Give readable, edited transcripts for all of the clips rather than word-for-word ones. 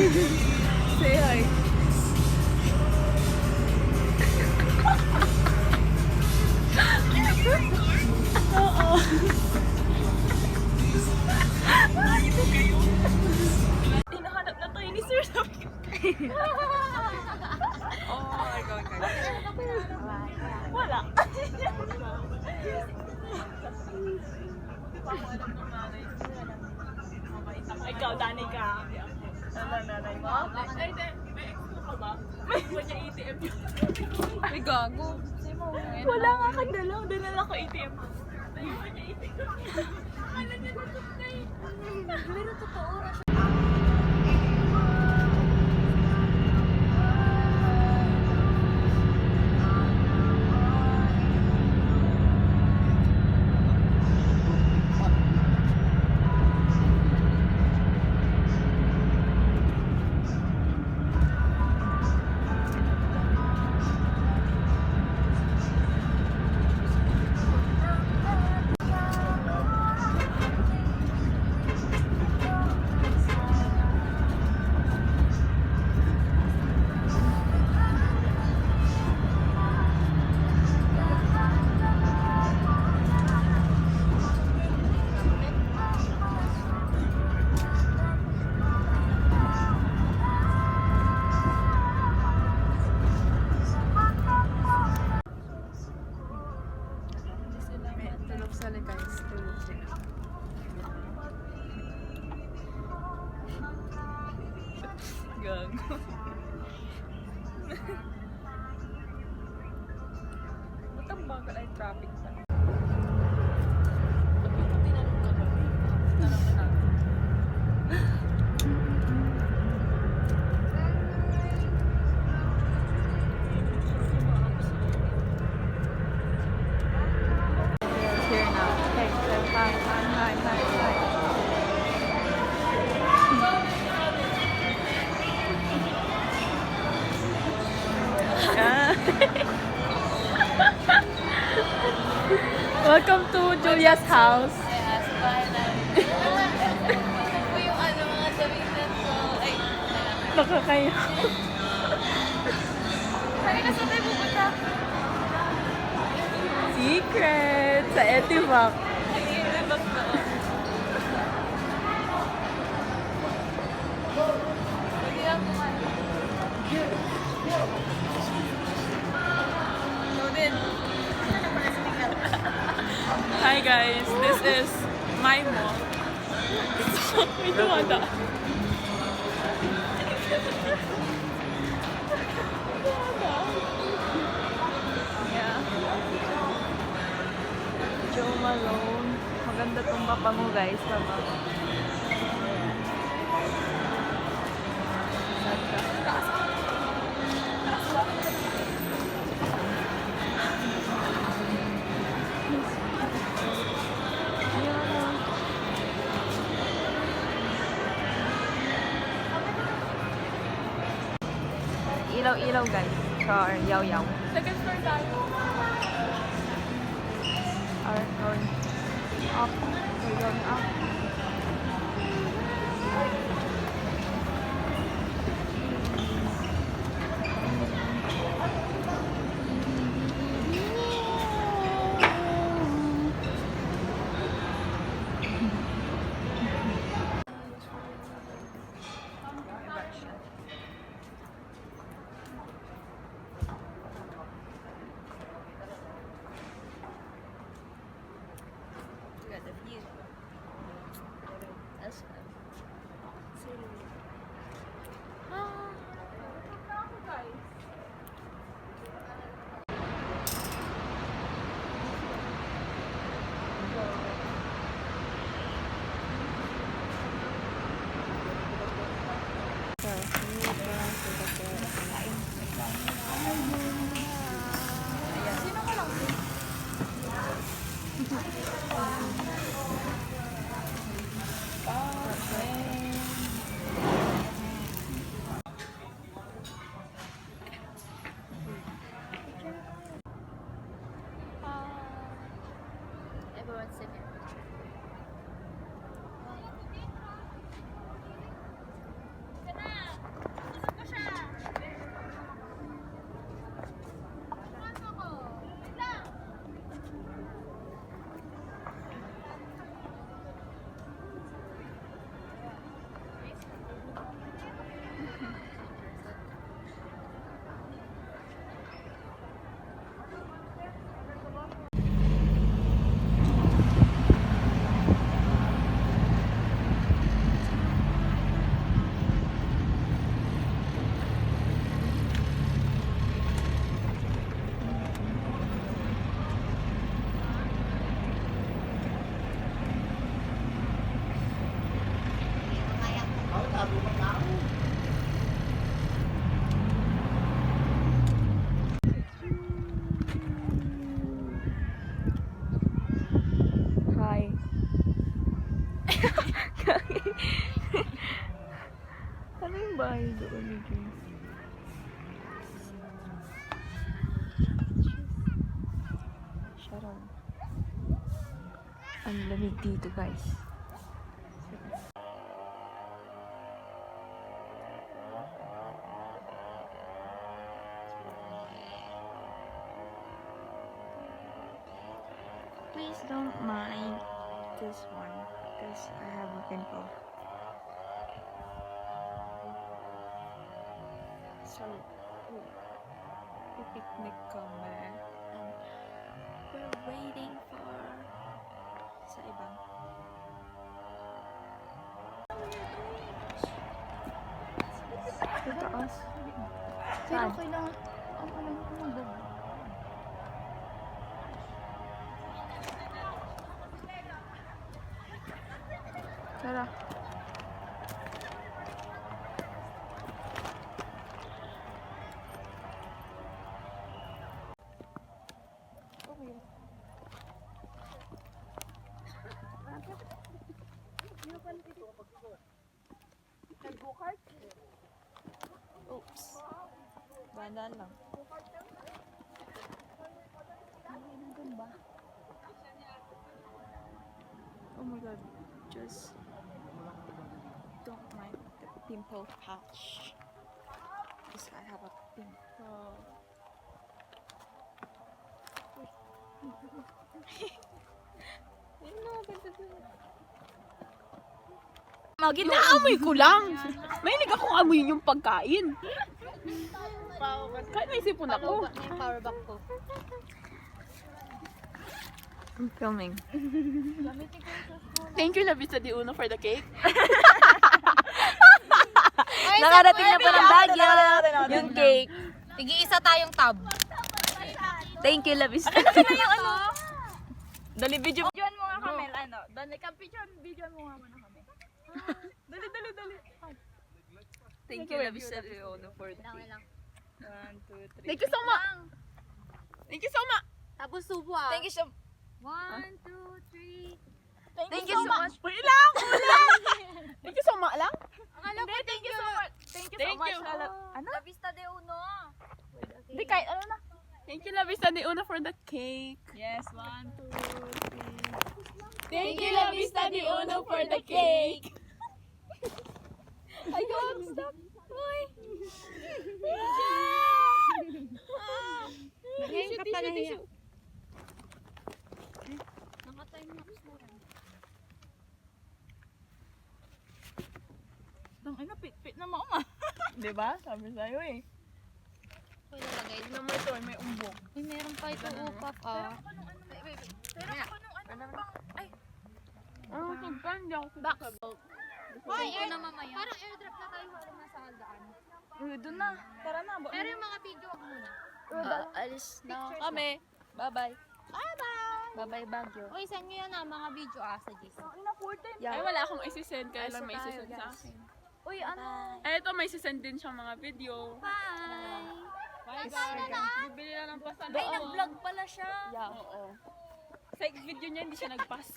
Say hi. Oo. Hinahanap na tayo ni Sir. Sabi ko. Oh, ikaw. Wala. Ikaw, Dani ka. Ano, nanay mo? Ay, hindi. May expo ka ba? May niya ATM yun. May gago. Wala nga kang dalaw. Dinala ko ATM. Ayun niya ATM. Akala niya natok na eh. Pero totoo na siya. Sali guys, tulog sila. Gago. Ba't ang bagal ay traffic pa? Tinanong ka ba? Tanong ka natin. Welcome to Julia's house. Yes, finally. Ito po yung mga sabihin ko. Ay, Nakakaya. kaya na saan tayo pupunta? Secret! Sa Etivac. Ay, basta. Hindi lang kumain. So din. Hi guys, this is my mall. May duwada. Yeah. Joe Malone. Maganda tong mapa mo guys. Tama. Ilaw-ilaw guys. Char, yaw-yaw. Second floor tayo. Are going up. We're going up. Got the view. That's everyone's in it. Ano yung bahay doon ni James? Sharon. Ang lamig dito, guys. Please don't mind this one because I have a pimple. So, we picnic kami and we're waiting for sa ibang. Sa taas. Saan? kailangan, ang alam ko mag Tara. Oops. Dandan lang. Oh my god. Just don't mind the pimple patch. Because I have a pimple. Magi, naamoy ko lang. Mahilig akong amoyin yung pagkain. Kahit may sipon ako. yung power bank ko. I'm filming. Thank you, Labisa Di Uno, for the cake. Nakarating na pa ng Baguio. Yung cake. Tig-isa tayong tab. Thank you, Labis. Dali video. Videoan mo nga kami, ano? Dali ka, videoan mo nga muna kami. Dali. Thank you, Labis, for the cake. 1, 2, 3. Thank you so much. Thank you so much. Tapos subo ah. Thank you so 1, 2, 3. Thank you so much. Wait lang, kulang. Thank you so much lang. Akala ko Thank you so much. Thank you so Thank much. you. Ano? La Vista de Uno. Hindi, kahit ano na. Thank you, Labisa Di Uno, for the cake. Yes, 1, 2, 3. Thank you, Labisa Di Uno, for the cake. Ayun, stop. Uy. Ngayon ka pa nahiya. Naka-time lapse na rin. Tangina, pit na mo ma. Diba? Sabi sa'yo eh. Pwede lagay. Tignan mo ito, may umbok. Ay, meron pa ito upap ah. Ano ito? Hindi ako Box. Hoy, Ay, na mamaya. Parang airdrop na tayo habang nasa haldaan. Doon na. Tara na. Pero yung mga video, wag muna. Alis na kami. Bye-bye. Bye-bye, Baguio. Uy, send nyo yan mga video sa Jason. Ay, wala akong isisend. Kaya lang may isisend sa akin. Uy, ano? Ay, ito, may isisend din siyang mga video. Bye! Bye, Kasama guys. na? Bibili na ng pasan. Ay, nag-vlog pala siya. Yeah. Oo. Sa video niya, hindi siya nag-pass.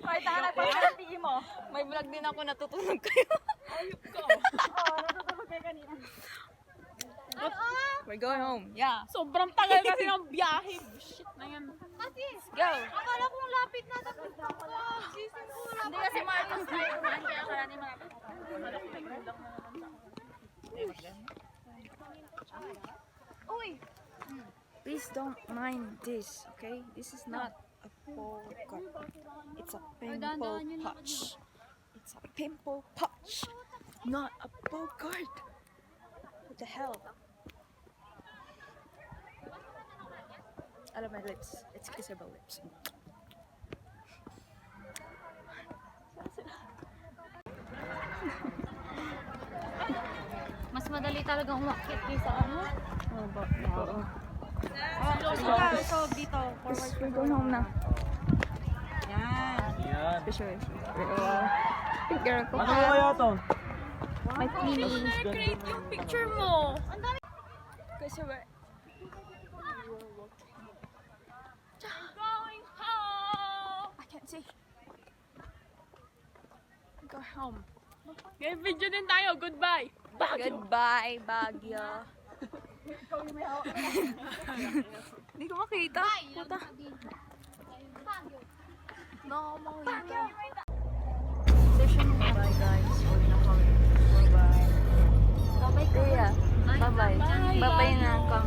Ay, tanga na mo. May vlog din ako, natutulog kayo. Ayop ko. Natutulog kayo kanina. We're going home. Yeah. Sobrang tagal kasi ng biyahe. Shit na yan. Kasi, Go. akala kong lapit na tapos na pala. Jason ko, Hindi kasi Marcos na yun. Kaya karani malapit. Uy! Please don't mind this, okay? This is not a bogart. It's a pimple patch. It's a pimple patch, not a bogart. What the hell? I love my lips. It's kissable lips. mas madali talagang umakit kaysa ano. So dito, forward. We're going home na. Yan. Special. Girl ko. Ano kaya to? My cleaning. Create yung picture mo. Kasi we're Going home. I can't see. Home. May video din tayo. Goodbye. Goodbye, Baguio. Hindi ko makita. Puta. Baka makita. Bye guys. Huwag na kami. Bye-bye. Bye-bye kuya. Bye-bye. Bye-bye na ka.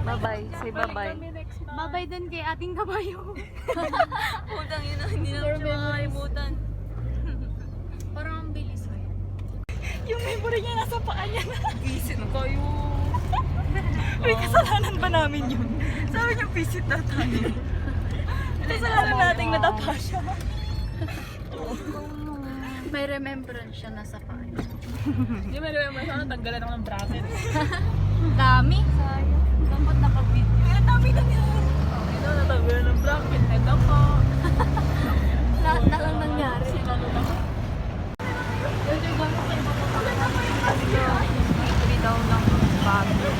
Bye-bye. Say bye-bye. Babay din kay ating kabayo. Putang yun na. Hindi na siya makakalimutan. Parang ang bilis kayo. Yung memory niya nasa paa niya na. Visit kayo. May kasalanan ba namin yun? Sabi niya, visit na tayo. Kasalanan nating nadapa siya. May remembrance siya nasa paa. Hindi may remember sana, tanggalan ako ng bracket. Dami. Sayang. Dapat nakabidyo. Ang dami na niya. Ito, natanggalan ng bracket. Ito po. Lahat na lang nangyari. Sinalo na ko. Free daw ng Baguio.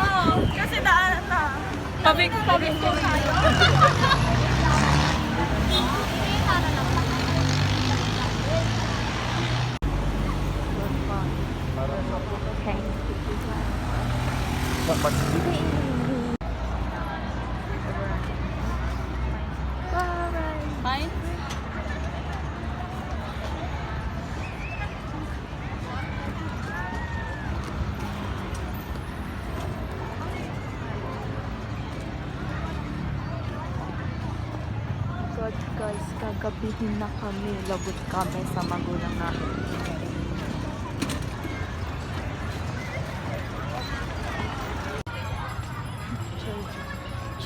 Oo, kasi daanan na. Pabig po tayo. Okay. Fine? God guys, kagabihin na kami. Lagot kami sa magulang namin.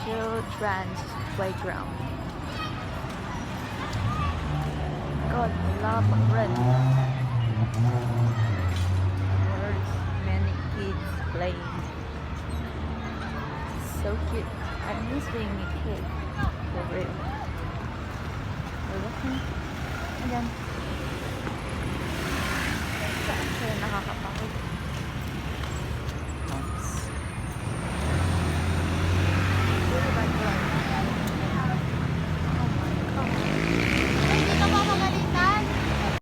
Children's playground. God, love red. There's many kids playing. So cute. I miss being a kid. For real. We're looking again.